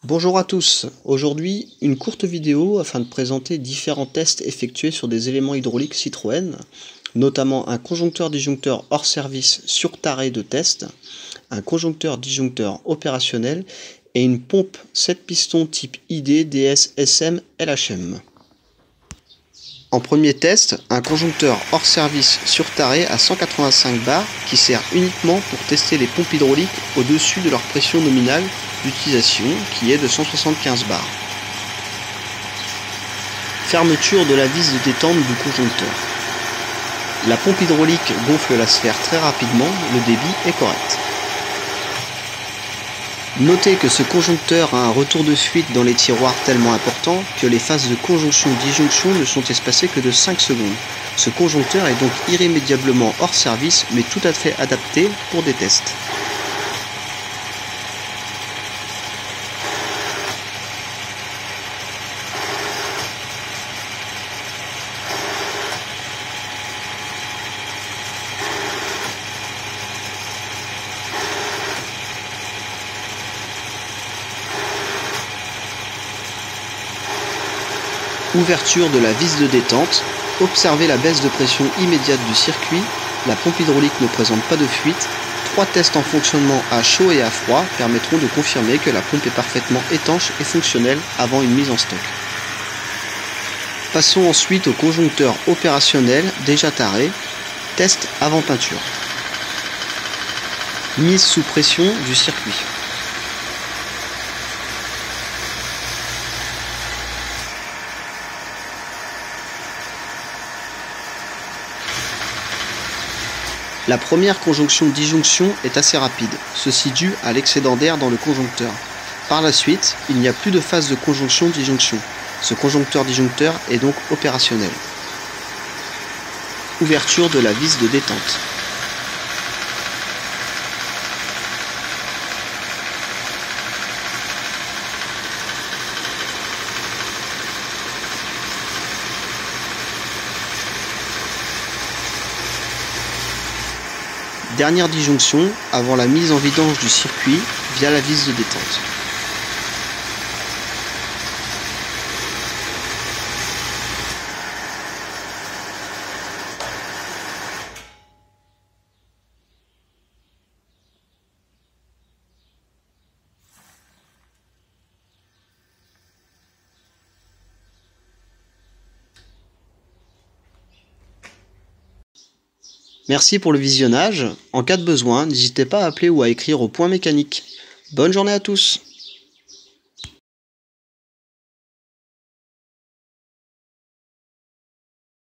Bonjour à tous, aujourd'hui une courte vidéo afin de présenter différents tests effectués sur des éléments hydrauliques Citroën, notamment un conjoncteur-disjoncteur hors service surtaré de test, un conjoncteur-disjoncteur opérationnel et une pompe 7 pistons type ID DS SM LHM. En premier test, un conjoncteur hors service surtaré à 185 bars qui sert uniquement pour tester les pompes hydrauliques au-dessus de leur pression nominale d'utilisation qui est de 175 bars. Fermeture de la vis de détente du conjoncteur. La pompe hydraulique gonfle la sphère très rapidement, le débit est correct. Notez que ce conjoncteur a un retour de fuite dans les tiroirs tellement important que les phases de conjonction-disjonction ne sont espacées que de 5 secondes. Ce conjoncteur est donc irrémédiablement hors service mais tout à fait adapté pour des tests. Ouverture de la vis de détente. Observez la baisse de pression immédiate du circuit. La pompe hydraulique ne présente pas de fuite. 3 tests en fonctionnement à chaud et à froid permettront de confirmer que la pompe est parfaitement étanche et fonctionnelle avant une mise en stock. Passons ensuite au conjoncteur opérationnel déjà taré. Test avant peinture. Mise sous pression du circuit. La première conjonction-disjonction est assez rapide, ceci dû à l'excédent d'air dans le conjoncteur. Par la suite, il n'y a plus de phase de conjonction-disjonction. Ce conjoncteur-disjoncteur est donc opérationnel. Ouverture de la vis de détente. Dernière disjonction avant la mise en vidange du circuit via la vis de détente. Merci pour le visionnage. En cas de besoin, n'hésitez pas à appeler ou à écrire au point mécanique. Bonne journée à tous!